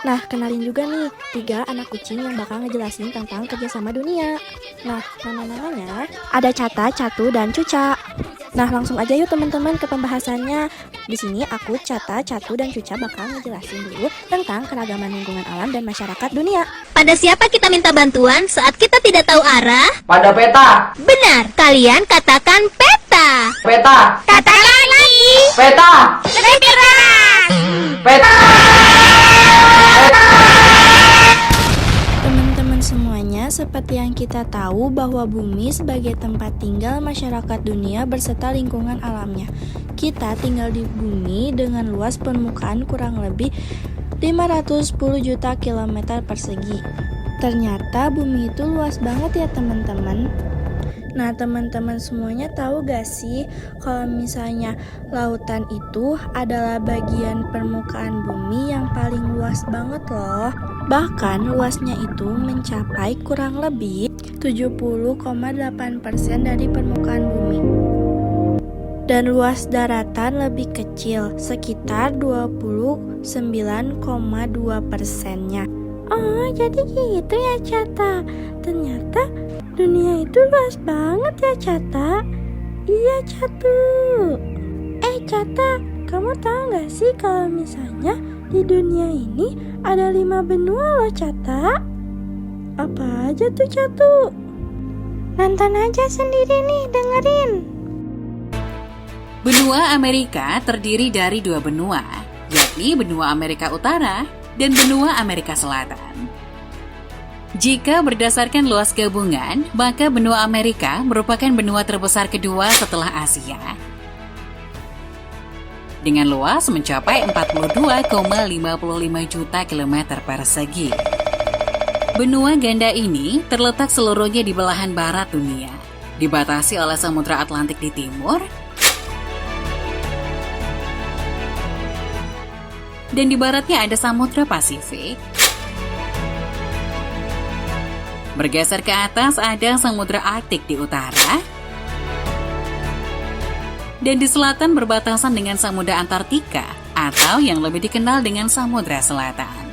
Nah, kenalin juga nih 3 anak kucing yang bakal ngejelasin tentang kerjasama dunia. Nah, nama-namanya ada Cata, Catu, dan Cuca. Nah, langsung aja yuk teman-teman ke pembahasannya. Di sini aku, Cata, Catu, dan Cuca bakal ngejelasin dulu tentang keragaman lingkungan alam dan masyarakat dunia. Pada siapa kita minta bantuan saat kita tidak tahu arah? Pada peta. Benar, kalian katakan peta. Peta. Katakan lagi. Peta. Lebih keras. Peta. Teman-teman semuanya, seperti yang kita tahu bahwa bumi sebagai tempat tinggal masyarakat dunia berserta lingkungan alamnya. Kita tinggal di bumi dengan luas permukaan kurang lebih 510 juta kilometer persegi. Ternyata bumi itu luas banget ya teman-teman. Nah, teman-teman semuanya tahu gak sih kalau misalnya lautan itu adalah bagian permukaan bumi yang paling luas banget loh. Bahkan luasnya itu mencapai kurang lebih 70,8% dari permukaan bumi. Dan luas daratan lebih kecil, sekitar 29,2%-nya. Oh, jadi gitu ya Cata. Ternyata dunia itu luas banget ya Cata. Iya Catu. Cata, kamu tahu gak sih kalau misalnya di dunia ini ada 5 benua loh Cata? Apa aja tuh Catu? Nonton aja sendiri nih, dengerin. Benua Amerika terdiri dari 2 benua, yakni benua Amerika Utara dan benua Amerika Selatan. Jika berdasarkan luas gabungan, maka benua Amerika merupakan benua terbesar kedua setelah Asia. Dengan luas mencapai 42,55 juta kilometer persegi. Benua ganda ini terletak seluruhnya di belahan barat dunia, dibatasi oleh Samudra Atlantik di timur, dan di baratnya ada Samudra Pasifik. Bergeser ke atas ada Samudra Arktik di utara, dan di selatan berbatasan dengan Samudra Antartika atau yang lebih dikenal dengan Samudra Selatan.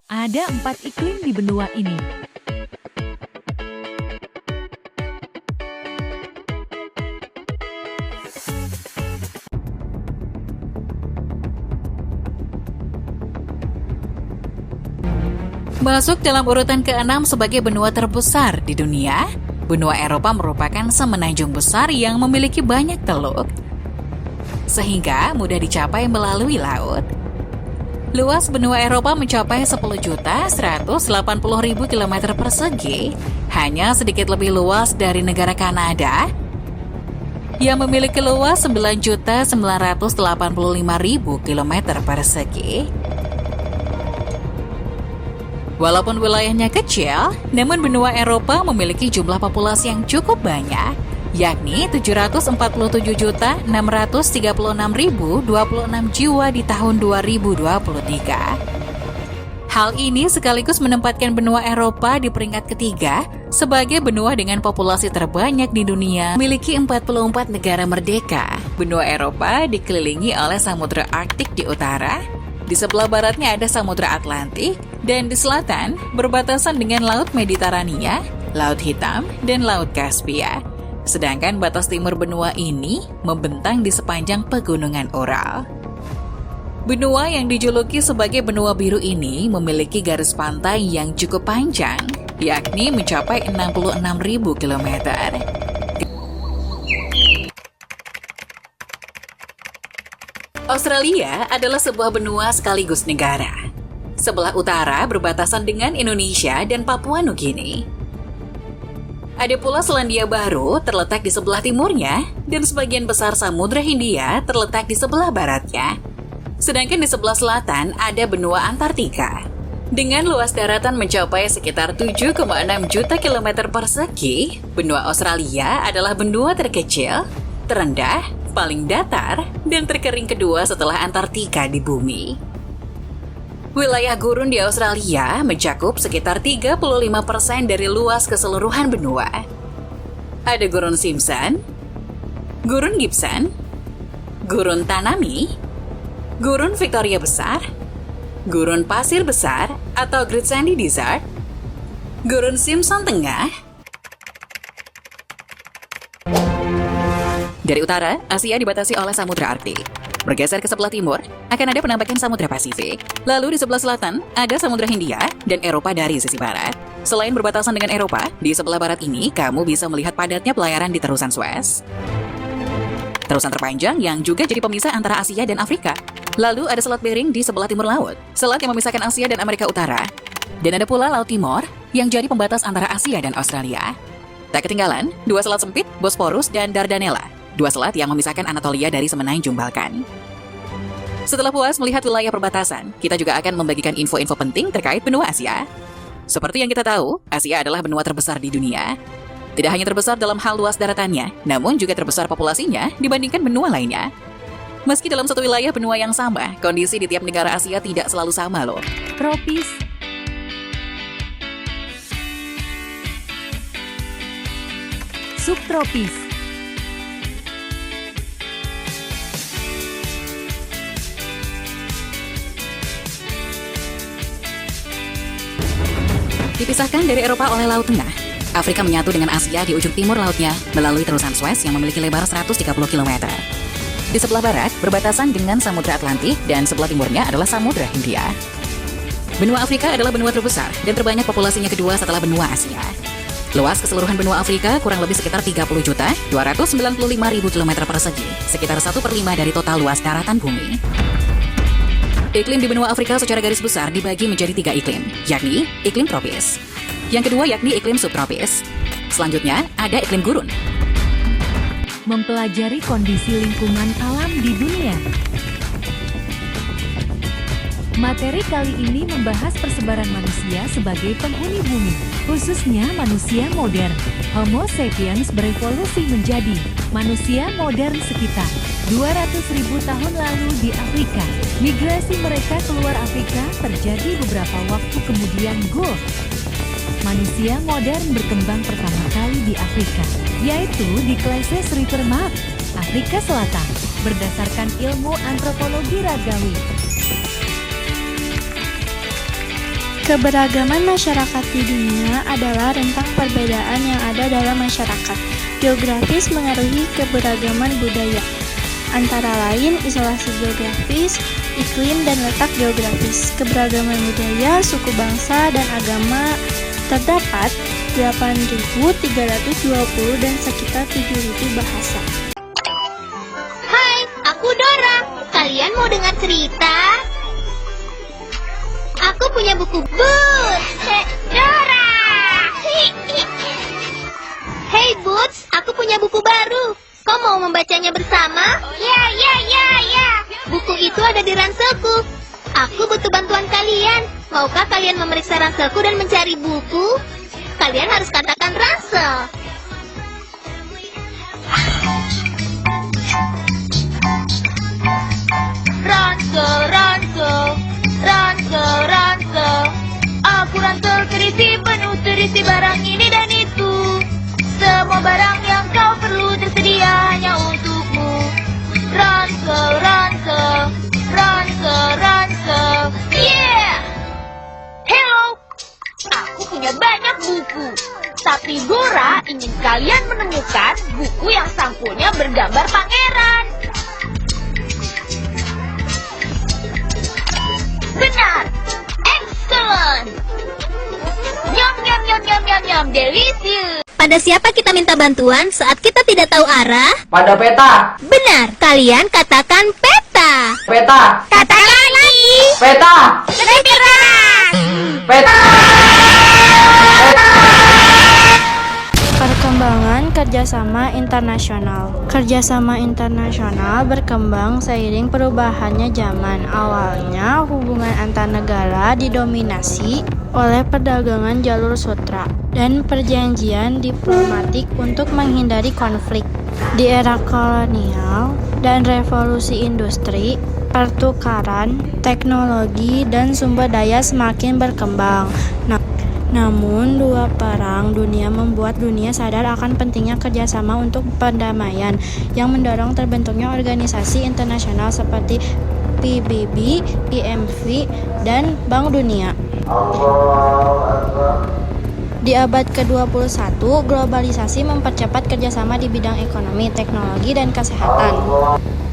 Ada 4 iklim di benua ini. Masuk dalam urutan ke-6 sebagai benua terbesar di dunia, benua Eropa merupakan semenanjung besar yang memiliki banyak teluk, sehingga mudah dicapai melalui laut. Luas benua Eropa mencapai 10.180.000 km persegi, hanya sedikit lebih luas dari negara Kanada, yang memiliki luas 9.985.000 km persegi. Walaupun wilayahnya kecil, namun benua Eropa memiliki jumlah populasi yang cukup banyak, yakni 747.636.026 jiwa di tahun 2023. Hal ini sekaligus menempatkan benua Eropa di peringkat ketiga sebagai benua dengan populasi terbanyak di dunia, memiliki 44 negara merdeka. Benua Eropa dikelilingi oleh Samudra Arktik di utara, di sebelah baratnya ada Samudra Atlantik, dan di selatan berbatasan dengan Laut Mediterania, Laut Hitam, dan Laut Kaspia. Sedangkan batas timur benua ini membentang di sepanjang pegunungan Ural. Benua yang dijuluki sebagai benua biru ini memiliki garis pantai yang cukup panjang, yakni mencapai 66.000 km. Australia adalah sebuah benua sekaligus negara. Sebelah utara berbatasan dengan Indonesia dan Papua Nugini. Ada pula Selandia Baru terletak di sebelah timurnya, dan sebagian besar Samudra Hindia terletak di sebelah baratnya. Sedangkan di sebelah selatan ada benua Antartika. Dengan luas daratan mencapai sekitar 7,6 juta kilometer persegi, benua Australia adalah benua terkecil, terendah, paling datar, dan terkering kedua setelah Antartika di bumi. Wilayah gurun di Australia mencakup sekitar 35% dari luas keseluruhan benua. Ada Gurun Simpson, Gurun Gibson, Gurun Tanami, Gurun Victoria Besar, Gurun Pasir Besar atau Great Sandy Desert, Gurun Simpson Tengah. Dari utara, Asia dibatasi oleh Samudra Arktik. Bergeser ke sebelah timur, akan ada penampakan Samudra Pasifik. Lalu di sebelah selatan, ada Samudra Hindia dan Eropa dari sisi barat. Selain berbatasan dengan Eropa, di sebelah barat ini kamu bisa melihat padatnya pelayaran di terusan Suez. Terusan terpanjang yang juga jadi pemisah antara Asia dan Afrika. Lalu ada Selat Bering di sebelah timur laut, selat yang memisahkan Asia dan Amerika Utara. Dan ada pula Laut Timor yang jadi pembatas antara Asia dan Australia. Tak ketinggalan, dua selat sempit, Bosporus dan Dardanella. Dua selat yang memisahkan Anatolia dari Semenanjung Balkan. Setelah puas melihat wilayah perbatasan, kita juga akan membagikan info-info penting terkait benua Asia. Seperti yang kita tahu, Asia adalah benua terbesar di dunia. Tidak hanya terbesar dalam hal luas daratannya, namun juga terbesar populasinya dibandingkan benua lainnya. Meski dalam satu wilayah benua yang sama, kondisi di tiap negara Asia tidak selalu sama loh. Tropis, subtropis, Dipisahkan dari Eropa oleh Laut Tengah, Afrika menyatu dengan Asia di ujung timur lautnya melalui terusan Suez yang memiliki lebar 130 km. Di sebelah barat, berbatasan dengan Samudra Atlantik dan sebelah timurnya adalah Samudra Hindia. Benua Afrika adalah benua terbesar dan terbanyak populasinya kedua setelah benua Asia. Luas keseluruhan benua Afrika kurang lebih sekitar 30.295.000 km persegi, sekitar 1/5 dari total luas daratan bumi. Iklim di benua Afrika secara garis besar dibagi menjadi 3 iklim, yakni iklim tropis. Yang kedua yakni iklim subtropis. Selanjutnya ada iklim gurun. mempelajari kondisi lingkungan alam di dunia. Materi kali ini membahas persebaran manusia sebagai penghuni bumi, khususnya manusia modern. Homo sapiens berevolusi menjadi manusia modern sekitar 200.000 tahun lalu di Afrika. Migrasi mereka keluar Afrika terjadi beberapa waktu kemudian Gulf. Manusia modern berkembang pertama kali di Afrika, yaitu di Kleses River Map, Afrika Selatan, berdasarkan ilmu antropologi ragawi. Keberagaman masyarakat di dunia adalah rentang perbedaan yang ada dalam masyarakat. Geografis mengaruhi keberagaman budaya, antara lain isolasi geografis, iklim, dan letak geografis. Keberagaman budaya, suku bangsa, dan agama terdapat 8.320 dan sekitar 7.000 bahasa. Hai, aku Dora. Kalian mau dengar cerita? Aku punya buku Boots. Dora. Hey Boots, aku punya buku baru. Kau mau membacanya bersama? Ya. Buku itu ada di ranselku. Aku butuh bantuan kalian. Maukah kalian memeriksa ranselku dan mencari buku? Kalian harus katakan ransel. Ransel. Aku ransel terisi barang ini dan itu. Semua barang yang kau perlu tersedia hanya untukmu. Ransel. Yeah! Hello! Aku punya banyak buku. Tapi Dora ingin kalian menemukan buku yang sampulnya bergambar pangeran. Benar! Excellent! Nyam, delicious! Pada siapa kita minta bantuan saat kita tidak tahu arah? Pada peta. Benar, kalian katakan peta. Peta. Katakan lagi. Peta. Lebih keras. Peta. Perkembangan kerjasama internasional. Kerjasama internasional berkembang seiring perubahannya zaman. Awalnya, hubungan antar negara didominasi oleh perdagangan jalur sutra dan perjanjian diplomatik untuk menghindari konflik. Di era kolonial dan revolusi industri, pertukaran teknologi dan sumber daya semakin berkembang. Namun, dua perang dunia membuat dunia sadar akan pentingnya kerjasama untuk perdamaian yang mendorong terbentuknya organisasi internasional seperti PBB, IMF, dan Bank Dunia. Di abad ke-21, globalisasi mempercepat kerjasama di bidang ekonomi, teknologi, dan kesehatan.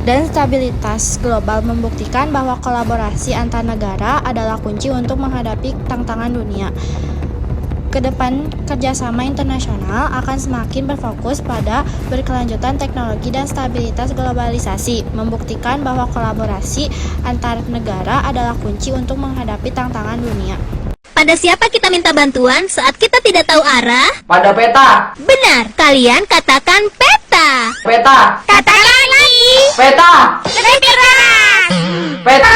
Dan stabilitas global membuktikan bahwa kolaborasi antar negara adalah kunci untuk menghadapi tantangan dunia. Kedepan, kerjasama internasional akan semakin berfokus pada berkelanjutan teknologi dan stabilitas globalisasi, membuktikan bahwa kolaborasi antar negara adalah kunci untuk menghadapi tantangan dunia. Pada siapa kita minta bantuan saat kita tidak tahu arah? Pada peta. Benar, kalian katakan peta. Peta. Katakan lagi. Peta. Lebih keras. Peta.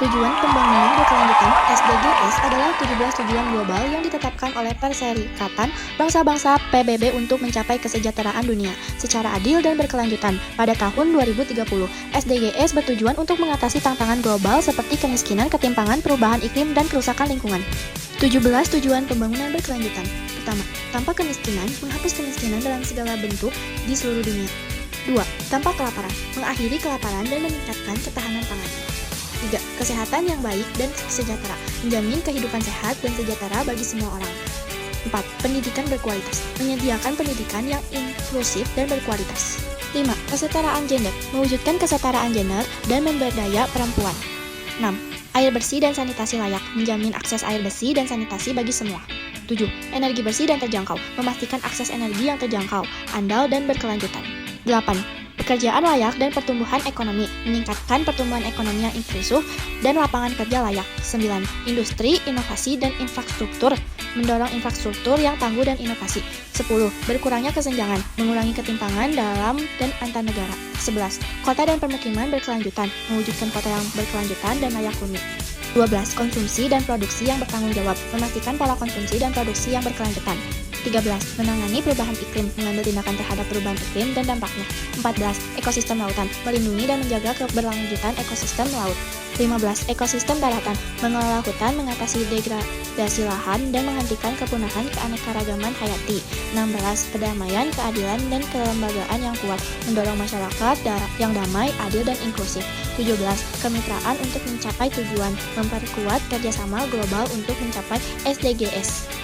Tujuan Pembangunan Berkelanjutan (SDGs) adalah 17 tujuan global yang ditetapkan oleh Perserikatan Bangsa-Bangsa PBB untuk mencapai kesejahteraan dunia secara adil dan berkelanjutan pada tahun 2030. SDGs bertujuan untuk mengatasi tantangan global seperti kemiskinan, ketimpangan, perubahan iklim, dan kerusakan lingkungan. 17 tujuan pembangunan berkelanjutan. Pertama, tanpa kemiskinan, menghapus kemiskinan dalam segala bentuk di seluruh dunia. 2. Tanpa kelaparan, mengakhiri kelaparan dan meningkatkan ketahanan pangan. 3. Kesehatan yang baik dan sejahtera, menjamin kehidupan sehat dan sejahtera bagi semua orang. 4. Pendidikan berkualitas, menyediakan pendidikan yang inklusif dan berkualitas. 5. Kesetaraan gender, mewujudkan kesetaraan gender dan memberdaya perempuan. 6. Air bersih dan sanitasi layak, menjamin akses air bersih dan sanitasi bagi semua. 7. Energi bersih dan terjangkau, memastikan akses energi yang terjangkau, andal dan berkelanjutan. 8. Pekerjaan layak dan pertumbuhan ekonomi, meningkatkan pertumbuhan ekonomi yang inklusif dan lapangan kerja layak. 9. Industri, inovasi, dan infrastruktur, mendorong infrastruktur yang tangguh dan inovasi. 10. Berkurangnya kesenjangan, mengurangi ketimpangan dalam dan antar negara. 11. Kota dan permukiman berkelanjutan, mewujudkan kota yang berkelanjutan dan layak huni. 12. Konsumsi dan produksi yang bertanggung jawab, memastikan pola konsumsi dan produksi yang berkelanjutan. 13. Menangani perubahan iklim, mengambil tindakan terhadap perubahan iklim dan dampaknya. 14. Ekosistem lautan, melindungi dan menjaga keberlanjutan ekosistem laut. 15. Ekosistem daratan, mengelola hutan, mengatasi degradasi lahan, dan menghentikan kepunahan keanekaragaman hayati. 16. Perdamaian, keadilan, dan kelembagaan yang kuat, mendorong masyarakat yang damai, adil, dan inklusif. 17. Kemitraan untuk mencapai tujuan, memperkuat kerjasama global untuk mencapai SDGs.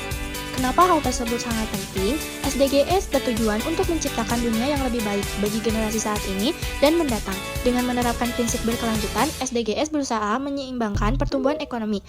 Kenapa hal tersebut sangat penting? SDGs bertujuan untuk menciptakan dunia yang lebih baik bagi generasi saat ini dan mendatang. Dengan menerapkan prinsip berkelanjutan, SDGs berusaha menyeimbangkan pertumbuhan ekonomi,